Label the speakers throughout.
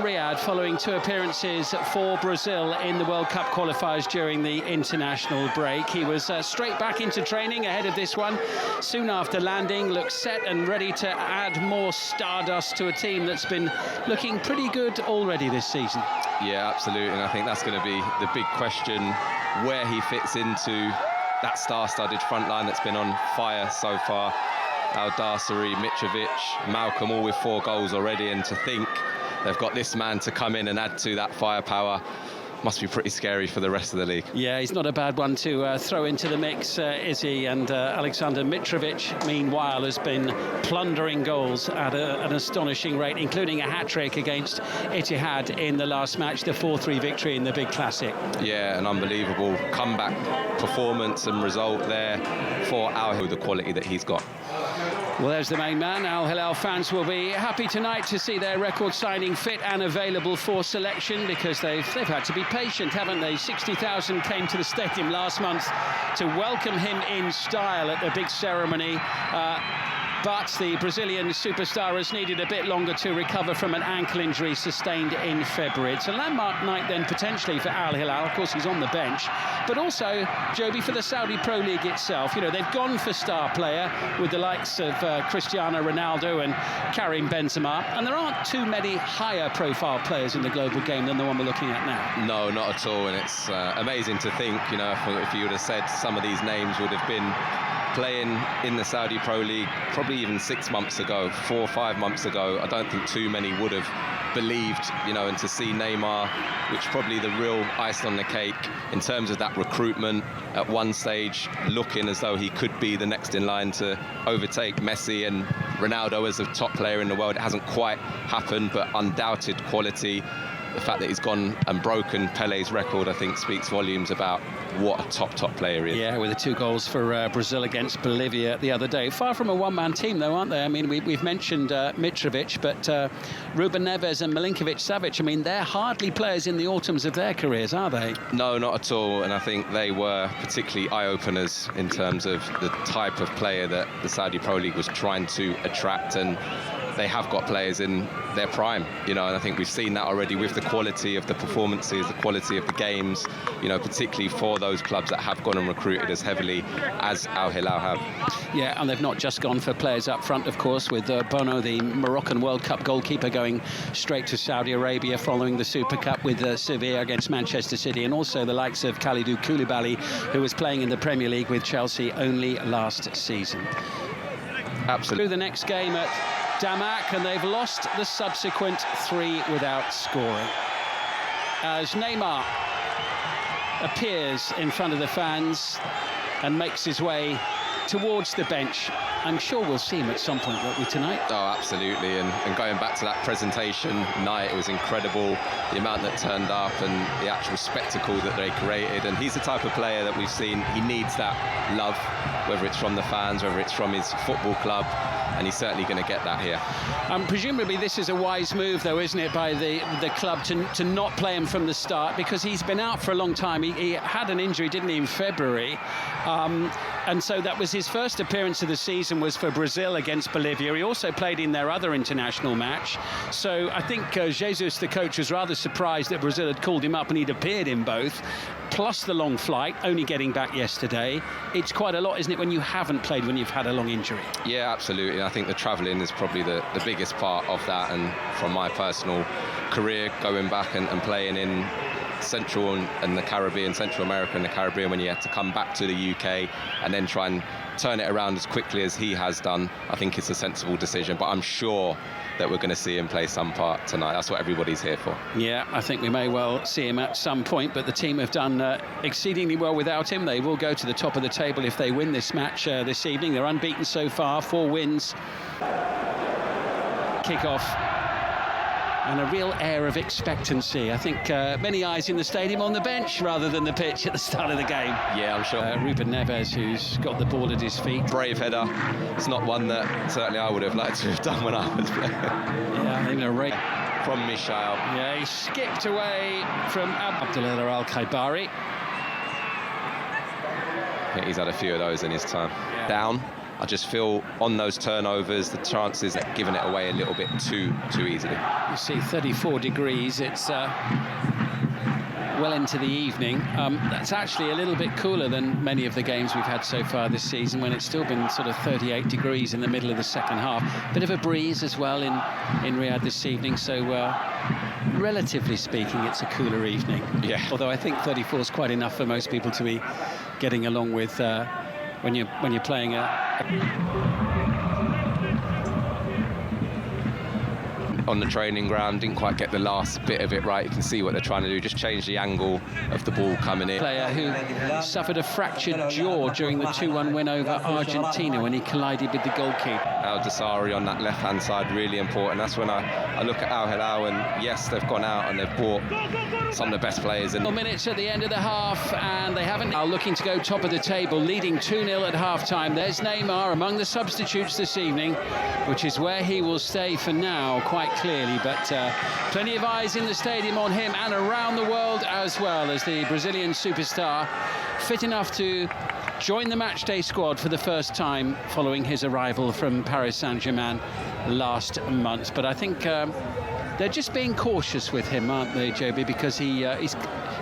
Speaker 1: Al-Riyadh following 2 appearances for Brazil in the World Cup qualifiers during the international break. He was straight back into training ahead of this one. Soon after landing, looked set and ready to add more stardust to a team that's been looking pretty good already this season.
Speaker 2: Yeah, absolutely, and I think that's going to be the big question, where he fits into that star-studded front line that's been on fire so far. Al-Dassari, Mitrovic, Malcolm, all with 4 goals already, and to think they've got this man to come in and add to that firepower must be pretty scary for the rest of the league.
Speaker 1: Yeah, he's not a bad one to throw into the mix, is he? And Alexander Mitrovic, meanwhile, has been plundering goals at an astonishing rate, including a hat-trick against Etihad in the last match, the 4-3 victory in the big classic.
Speaker 2: Yeah, an unbelievable comeback performance and result there for Al Hilal, the quality that he's got.
Speaker 1: Well, there's the main man. Al Hilal fans will be happy tonight to see their record signing fit and available for selection, because they've had to be patient, haven't they? 60,000 came to the stadium last month to welcome him in style at the big ceremony. But the Brazilian superstar has needed a bit longer to recover from an ankle injury sustained in February. It's a landmark night then potentially for Al Hilal. Of course, he's on the bench, but also, Joby, for the Saudi Pro League itself. You know, they've gone for star player with the likes of Cristiano Ronaldo and Karim Benzema, and there aren't too many higher profile players in the global game than the one we're looking at now.
Speaker 2: No, not at all, and it's amazing to think, you know, if you would have said some of these names would have been playing in the Saudi Pro League probably even 6 months ago, 4 or 5 months ago, I don't think too many would have believed, you know, and to see Neymar, which probably the real icing on the cake in terms of that recruitment, at one stage looking as though he could be the next in line to overtake Messi and Ronaldo as a top player in the world. It hasn't quite happened, but undoubted quality. The fact that he's gone and broken Pele's record, I think, speaks volumes about what a top player he is.
Speaker 1: Yeah, with the 2 goals for Brazil against Bolivia the other day. Far from a one-man team, though, aren't they? I mean, we've mentioned Mitrovic, but Ruben Neves and Milinkovic-Savic, I mean, they're hardly players in the autumns of their careers, are they?
Speaker 2: No, not at all. And I think they were particularly eye-openers in terms of the type of player that the Saudi Pro League was trying to attract, and they have got players in their prime, you know, and I think we've seen that already with the quality of the performances, the quality of the games, you know, particularly for those clubs that have gone and recruited as heavily as Al Hilal have.
Speaker 1: Yeah, and they've not just gone for players up front, of course, with Bono, the Moroccan World Cup goalkeeper, going straight to Saudi Arabia following the Super Cup with Sevilla against Manchester City, and also the likes of Kalidou Koulibaly, who was playing in the Premier League with Chelsea only last season.
Speaker 2: Absolutely.
Speaker 1: Through the next game at Damak, and they've lost the subsequent 3 without scoring. As Neymar appears in front of the fans and makes his way towards the bench. I'm sure we'll see him at some point, won't we, tonight?
Speaker 2: Oh, absolutely. And going back to that presentation night, it was incredible, the amount that turned up and the actual spectacle that they created. And he's the type of player that we've seen, he needs that love, whether it's from the fans, whether it's from his football club, and he's certainly going to get that here.
Speaker 1: Presumably this is a wise move, though, isn't it, by the club to not play him from the start, because he's been out for a long time. He had an injury, didn't he, in February, and so that was his first appearance of the season, was for Brazil against Bolivia. He also played in their other international match, so I think Jesus, the coach, was rather surprised that Brazil had called him up and he'd appeared in both, plus the long flight, only getting back yesterday. It's quite a lot, isn't it, when you haven't played, when you've had a long injury? Yeah,
Speaker 2: absolutely. I think the travelling is probably the biggest part of that, and from my personal career, going back and playing in Central and the Caribbean, Central America and the Caribbean, when you had to come back to the UK and then try and turn it around as quickly as he has done, I think it's a sensible decision. But I'm sure that we're going to see him play some part tonight. That's what everybody's here for. Yeah, I think we may well see him at some point, but the team have done exceedingly well without him. They will go to the top of the table if they win this match this evening. They're unbeaten so far, 4 wins. Kick-off. And a real air of expectancy. I think many eyes in the stadium on the bench rather than the pitch at the start of the game. Yeah, I'm sure. Ruben Neves, who's got the ball at his feet. Brave header. It's not one that certainly I would have liked to have done when I was playing. Yeah, even a rate from Michel. Yeah, he skipped away from Abdullah Al-Khaibari. I think he's had a few of those in his time. Yeah. Down. I just feel on those turnovers, the chances of giving it away a little bit too easily.
Speaker 1: You see 34 degrees, it's well into the evening. That's actually a little bit cooler than many of the games we've had so far this season, when it's still been sort of 38 degrees in the middle of the second half. Bit of a breeze as well in Riyadh this evening, so relatively speaking, it's a cooler evening.
Speaker 2: Yeah.
Speaker 1: Although I think 34 is quite enough for most people to be getting along with when you're playing
Speaker 2: on the training ground. Didn't quite get the last bit of it right. You can see what they're trying to do, just change the angle of the ball coming in.
Speaker 1: Player who suffered a fractured jaw during the 2-1 win over Argentina when he collided with the goalkeeper.
Speaker 2: Al Dassari on that left-hand side, really important. That's when I look at Al Hilal, and yes, they've gone out and they've bought some of the best players. And
Speaker 1: minutes at the end of the half, and they haven't. Now looking to go top of the table, leading 2-0 at half-time. There's Neymar among the substitutes this evening, which is where he will stay for now, quite clearly, but plenty of eyes in the stadium on him and around the world as well, as the Brazilian superstar fit enough to join the matchday squad for the first time following his arrival from Paris Saint-Germain last month. But I think they're just being cautious with him, aren't they, Joby, because he's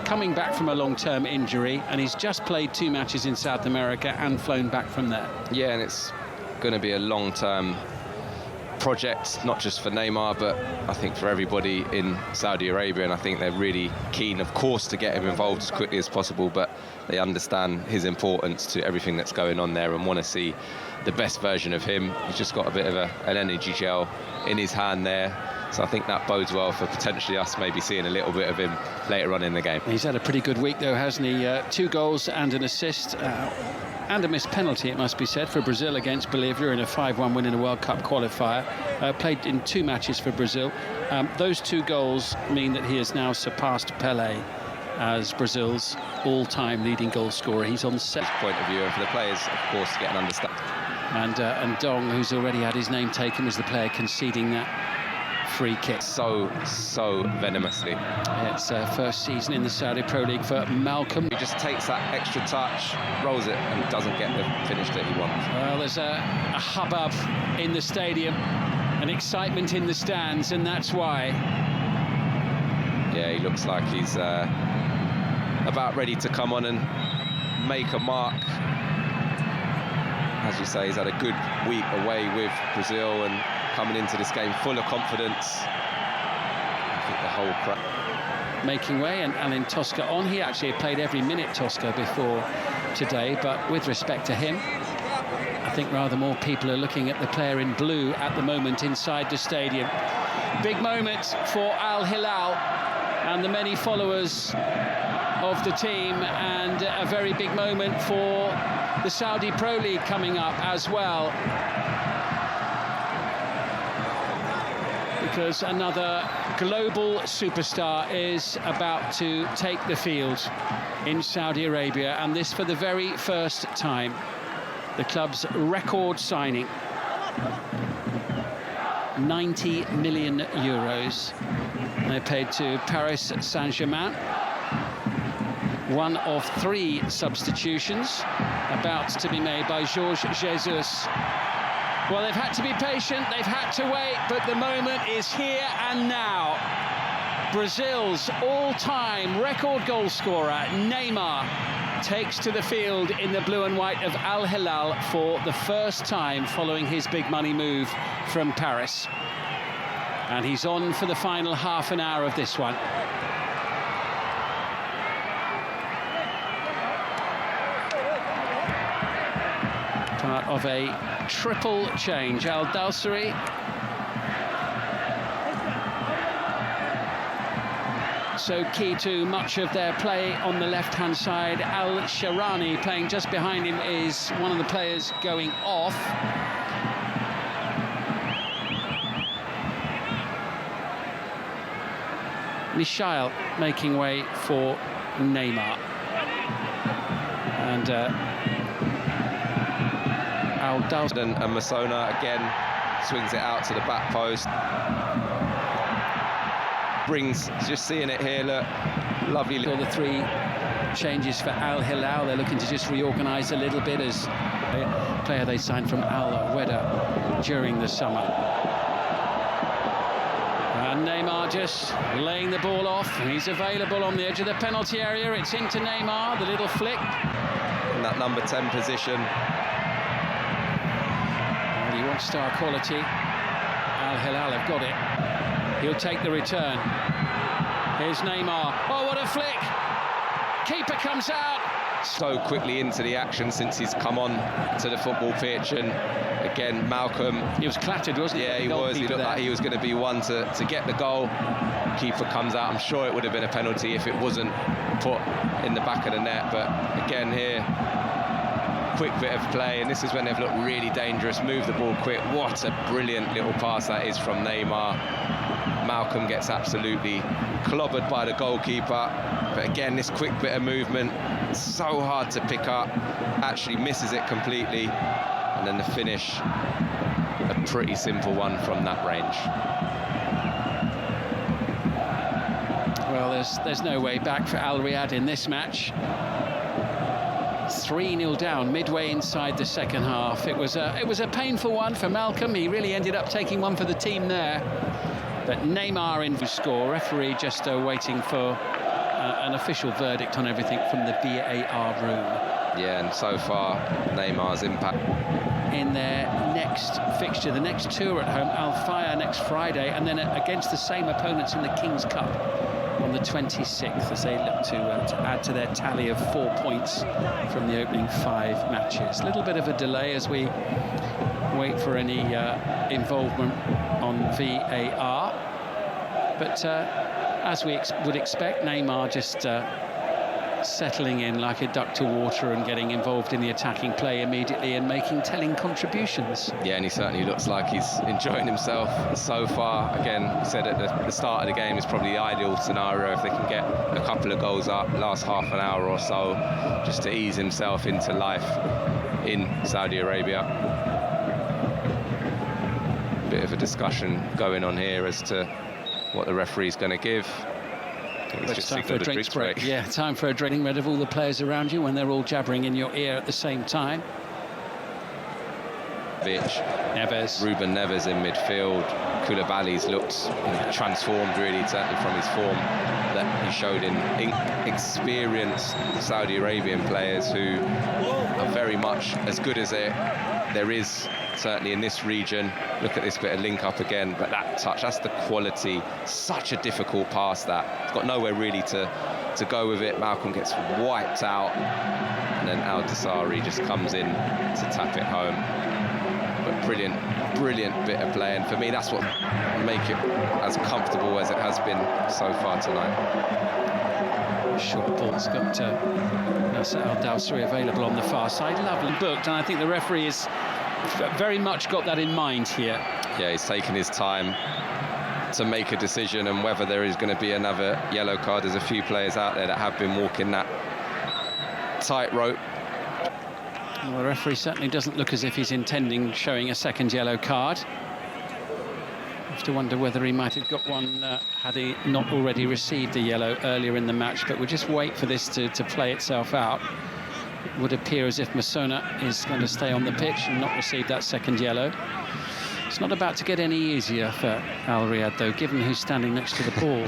Speaker 1: coming back from a long-term injury, and he's just played 2 matches in South America and flown back from there.
Speaker 2: yeah, and it's going to be a long-term project, not just for Neymar, but I think for everybody in Saudi Arabia, and I think they're really keen, of course, to get him involved as quickly as possible, but they understand his importance to everything that's going on there and want to see the best version of him. He's just got a bit of an energy gel in his hand there, so I think that bodes well for potentially us maybe seeing a little bit of him later on in the game.
Speaker 1: He's had a pretty good week though, hasn't he? 2 goals and an assist. And a missed penalty, it must be said, for Brazil against Bolivia in a 5-1 win in a World Cup qualifier. Played in 2 matches for Brazil. Those 2 goals mean that he has now surpassed Pelé as Brazil's all-time leading goal scorer. He's on 7.
Speaker 2: Point of view, and for the players, of course, to get an understanding.
Speaker 1: And Dong, who's already had his name taken, was the player conceding that free kick.
Speaker 2: So venomously.
Speaker 1: It's first season in the Saudi Pro League for Malcolm.
Speaker 2: He just takes that extra touch, rolls it, and doesn't get the finish that he wants.
Speaker 1: Well, there's a hubbub in the stadium, an excitement in the stands, and that's why.
Speaker 2: Yeah, he looks like he's about ready to come on and make a mark. As you say, he's had a good week away with Brazil and coming into this game full of confidence. I think the whole crowd
Speaker 1: making way, and Alan Tosca on. He actually played every minute, Tosca, before today, but with respect to him, I think rather more people are looking at the player in blue at the moment inside the stadium. Big moment for Al Hilal and the many followers of the team, and a very big moment for the Saudi Pro League coming up as well, because another global superstar is about to take the field in Saudi Arabia, and this for the very first time. The club's record signing, 90 million euros. They paid to Paris Saint-Germain. One of 3 substitutions about to be made by Jorge Jesus. Well, they've had to be patient, they've had to wait, but the moment is here and now. Brazil's all-time record goal scorer, Neymar, takes to the field in the blue and white of Al Hilal for the first time following his big money move from Paris. And he's on for the final half an hour of this one. Part of a triple change. Al Dassari so key to much of their play on the left-hand side. Al Sharani playing just behind him is one of the players going off. Michail making way for Neymar. And Al Dassari
Speaker 2: and Masona again swings it out to the back post. Brings, just seeing it here, look, lovely.
Speaker 1: for the 3 changes for Al Hilal. They're looking to just reorganise a little bit as a player they signed from Al-Riyadh during the summer. And Neymar just laying the ball off. He's available on the edge of the penalty area. It's into Neymar, the little flick.
Speaker 2: In that number 10 position.
Speaker 1: Well, you want star quality. Al Hilal have got it. He'll take the return. Here's Neymar. Oh, what a flick! Keeper comes out.
Speaker 2: So quickly into the action since he's come on to the football pitch, and again Malcolm,
Speaker 1: he was clattered, wasn't he?
Speaker 2: Yeah, he was. He looked like he was going to be one to get the goal. Keeper comes out. I'm sure it would have been a penalty if it wasn't put in the back of the net, but again here, quick bit of play, and this is when they've looked really dangerous. Move the ball quick. What a brilliant little pass that is from Neymar. Malcolm gets absolutely clobbered by the goalkeeper, but again this quick bit of movement, so hard to pick up, actually misses it completely, and then the finish, a pretty simple one from that range.
Speaker 1: Well, there's no way back for Al-Riyadh in this match. 3-0 down midway inside the second half. It was a painful one for Malcolm. He really ended up taking one for the team there. But Neymar in to score. Referee just waiting for an official verdict on everything from the VAR room.
Speaker 2: Yeah, and so far Neymar's impact
Speaker 1: in their next fixture. The next two are at home, Al-Fayha next Friday, and then against the same opponents in the King's Cup on the 26th, as they look to add to their tally of 4 points from the opening 5 matches. A little bit of a delay as we wait for any involvement on VAR, but as we would expect, Neymar just settling in like a duck to water and getting involved in the attacking play immediately and making telling contributions.
Speaker 2: Yeah, and he certainly looks like he's enjoying himself so far. Again, we said at the start of the game is probably the ideal scenario if they can get a couple of goals up last half an hour or so, just to ease himself into life in Saudi Arabia. Bit of a discussion going on here as to what the referee's going to give.
Speaker 1: It's just time for a drinks break. Yeah, time for a drinking rid of all the players around you when they're all jabbering in your ear at the same time. Neves.
Speaker 2: Ruben Neves in midfield. Koulibaly's looked transformed really, certainly from his form that he showed in experienced Saudi Arabian players who are very much as good as there is certainly in this region. Look at this bit of link up again, but that touch, that's the quality. Such a difficult pass that. It's got nowhere really to go with it. Malcolm gets wiped out, and then Al Dasari just comes in to tap it home. But brilliant bit of play, and for me that's what make it as comfortable as it has been so far tonight.
Speaker 1: Short ball's got Nasser Al Dawsari available on the far side. Lovely booked, and I think the referee has very much got that in mind here.
Speaker 2: Yeah, he's taken his time to make a decision, and whether there is going to be another yellow card. There's a few players out there that have been walking that tightrope.
Speaker 1: Well, the referee certainly doesn't look as if he's intending showing a second yellow card. I have to wonder whether he might have got one had he not already received a yellow earlier in the match, but we'll just wait for this to play itself out. It would appear as if Masona is going to stay on the pitch and not receive that second yellow. It's not about to get any easier for Al-Riyadh, though, given who's standing next to the ball.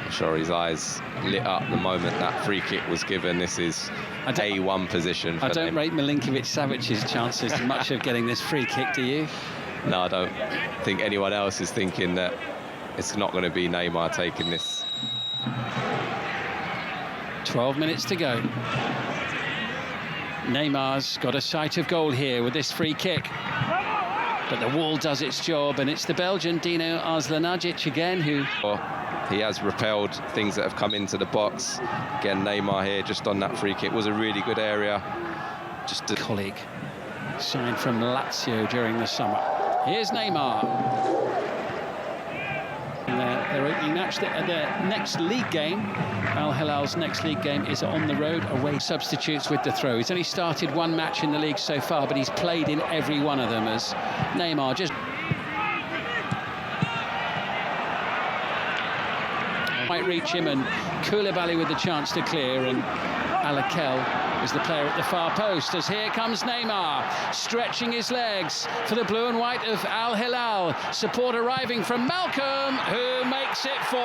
Speaker 2: I'm sure his eyes lit up the moment that free kick was given. This is A1 position for
Speaker 1: I don't
Speaker 2: them.
Speaker 1: rate Milinkovic-Savic's chances much of getting this free kick, do you?
Speaker 2: No, I don't think anyone else is thinking that it's not going to be Neymar taking this.
Speaker 1: 12 minutes to go. Neymar's got a sight of goal here with this free kick. But the wall does its job, and it's the Belgian Dino Arzlanagic again who...
Speaker 2: He has repelled things that have come into the box. Again, Neymar here just on that free kick. Was a really good area. Just a
Speaker 1: colleague signed from Lazio during the summer. Here's Neymar. Their opening match, their next league game, Al Hilal's next league game, is on the road away. Substitutes with the throw. He's only started one match in the league so far, but he's played in every one of them as Neymar just... might reach him, and Koulibaly with the chance to clear, and Alakel is the player at the far post, as here comes Neymar, stretching his legs for the blue and white of Al Hilal. Support arriving from Malcolm, who makes it 4.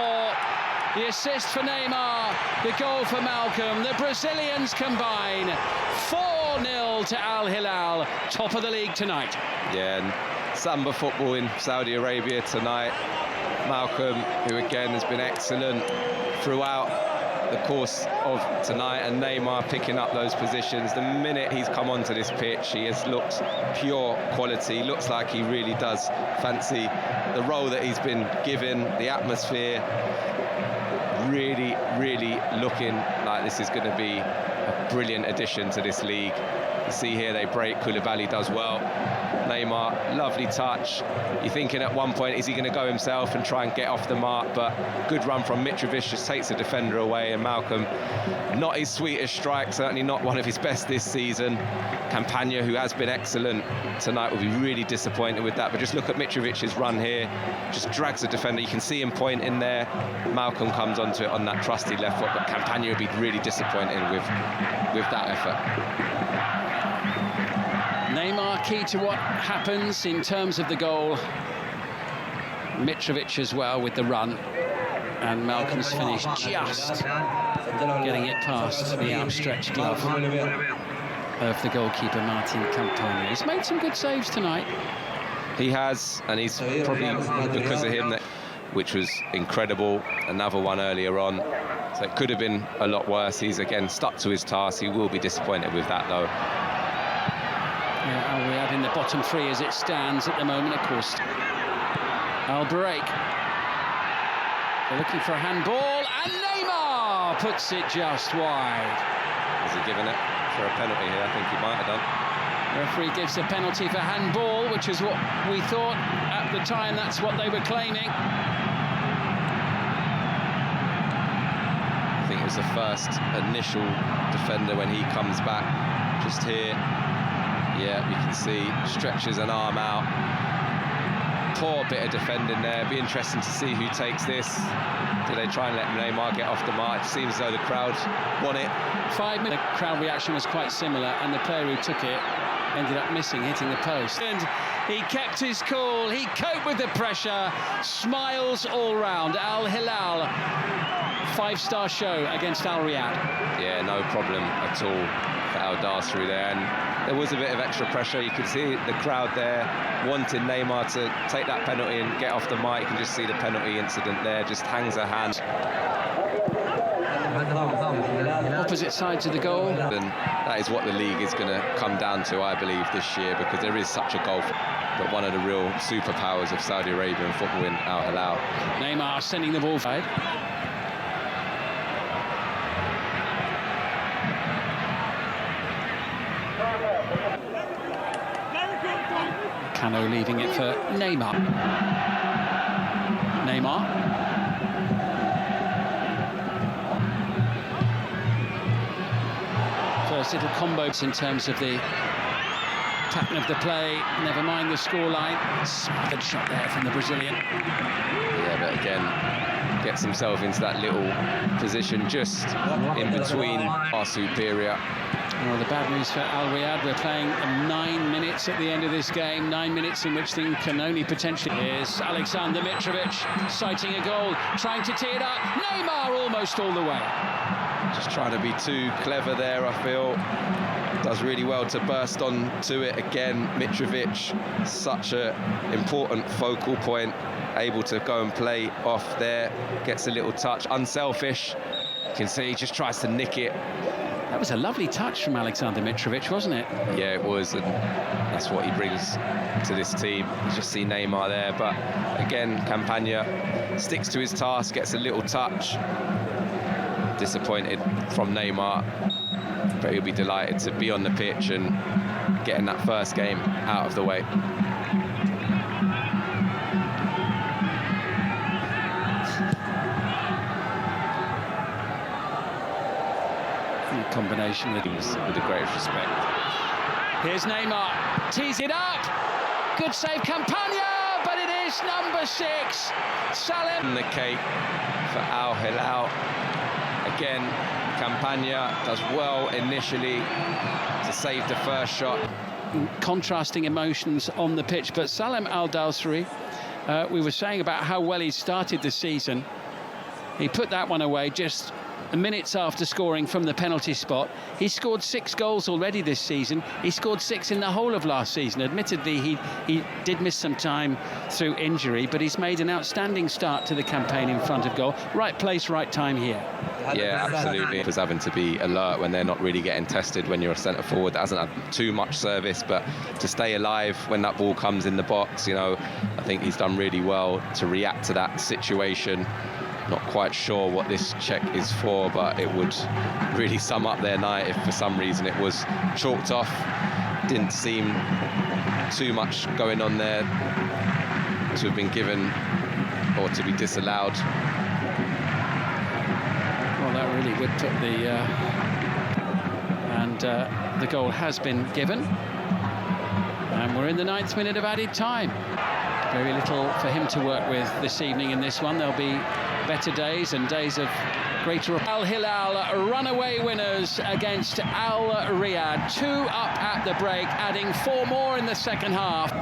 Speaker 1: The assist for Neymar, the goal for Malcolm. The Brazilians combine. 4-0 to Al Hilal, top of the league tonight.
Speaker 2: Yeah, and Samba football in Saudi Arabia tonight. Malcolm, who again has been excellent throughout the course of tonight, and Neymar picking up those positions. The minute he's come onto this pitch, he has looked pure quality. Looks like he really does fancy the role that he's been given, the atmosphere. Really looking like this is going to be a brilliant addition to this league. You see here they break, Koulibaly does well. Neymar, lovely touch. You're thinking at one point, is he going to go himself and try and get off the mark? But good run from Mitrovic, just takes the defender away. And Malcolm, not his sweetest strike, certainly not one of his best this season. Campagna, who has been excellent tonight, will be really disappointed with that. But just look at Mitrovic's run here, just drags the defender. You can see him point in there. Malcolm comes onto it on that trusty left foot, but Campagna will be really disappointed with that effort.
Speaker 1: Neymar key to what happens in terms of the goal. Mitrovic as well with the run, and Malcolm's finish just getting it past the outstretched glove of the goalkeeper Martin Campagna. He's made some good saves tonight.
Speaker 2: He has, and he's probably because of him, which was incredible. Another one earlier on, so it could have been a lot worse. He's again stuck to his task. He will be disappointed with that though.
Speaker 1: Yeah, Al-Riyadh in the bottom 3 as it stands at the moment, of course. Al-Break. They're looking for a handball, and Neymar puts it just wide.
Speaker 2: Has he given it for a penalty here? I think he might have done.
Speaker 1: The referee gives a penalty for handball, which is what we thought at the time. That's what they were claiming.
Speaker 2: I think it was the first initial defender when he comes back. Just here. Yeah, you can see stretches an arm out. Poor bit of defending there. Be interesting to see who takes this. Do they try and let Neymar get off the mark? It seems as though the crowd want it.
Speaker 1: 5 minute crowd reaction was quite similar, and the player who took it ended up missing, hitting the post. And he kept his cool. He coped with the pressure. Smiles all round. Al Hilal, 5-star show against Al-Riyadh.
Speaker 2: Yeah, no problem at all for Al Dassri there. And there was a bit of extra pressure. You could see the crowd there wanting Neymar to take that penalty and get off the mark. You can just see the penalty incident there, just hangs a hand.
Speaker 1: Opposite sides of the goal.
Speaker 2: And that is what the league is going to come down to, I believe, this year, because there is such a goal, but one of the real superpowers of Saudi Arabian football in Al Hilal.
Speaker 1: Neymar sending the ball forward. Cano leaving it for Neymar. Neymar. First little combos in terms of the pattern of the play. Never mind the scoreline. Smothered shot there from the Brazilian.
Speaker 2: Yeah, but again, gets himself into that little position just in between our superior.
Speaker 1: Well, the bad news for Al-Riyadh, we're playing 9 minutes at the end of this game, 9 minutes in which things can only potentially... Here's Alexander Mitrovic, sighting a goal, trying to tee it up. Neymar almost all the way.
Speaker 2: Just trying to be too clever there, I feel. Does really well to burst on to it again. Mitrovic, such an important focal point, able to go and play off there. Gets a little touch, unselfish. You can see he just tries to nick it.
Speaker 1: That was a lovely touch from Alexander Mitrovic, wasn't it?
Speaker 2: Yeah, it was, and that's what he brings to this team. You just see Neymar there, but again, Campagna sticks to his task, gets a little touch. Disappointed from Neymar, but he'll be delighted to be on the pitch and getting that first game out of the way.
Speaker 1: Combination with
Speaker 2: the greatest respect.
Speaker 1: Here's Neymar, tees it up. Good save, Campagna, but it is number 6, Salim.
Speaker 2: The cake for Al Hilal. Again, Campagna does well initially to save the first shot.
Speaker 1: Contrasting emotions on the pitch, but Salem Al Dawsari, we were saying about how well he started the season. He put that one away just minutes after scoring from the penalty spot. He scored 6 goals already this season. He scored 6 in the whole of last season. Admittedly, he did miss some time through injury, but he's made an outstanding start to the campaign in front of goal. Right place, right time here.
Speaker 2: Yeah, absolutely. It was having to be alert when they're not really getting tested when you're a centre forward that hasn't had too much service, but to stay alive when that ball comes in the box, you know, I think he's done really well to react to that situation. Not quite sure what this check is for, but it would really sum up their night if for some reason it was chalked off. Didn't seem too much going on there to have been given or to be disallowed.
Speaker 1: Well, that really would put the... the goal has been given. And we're in the 9th minute of added time. Very little for him to work with this evening in this one. There'll be better days and days of greater... Al Hilal runaway winners against Al-Riyadh. 2 up at the break, adding 4 more in the second half.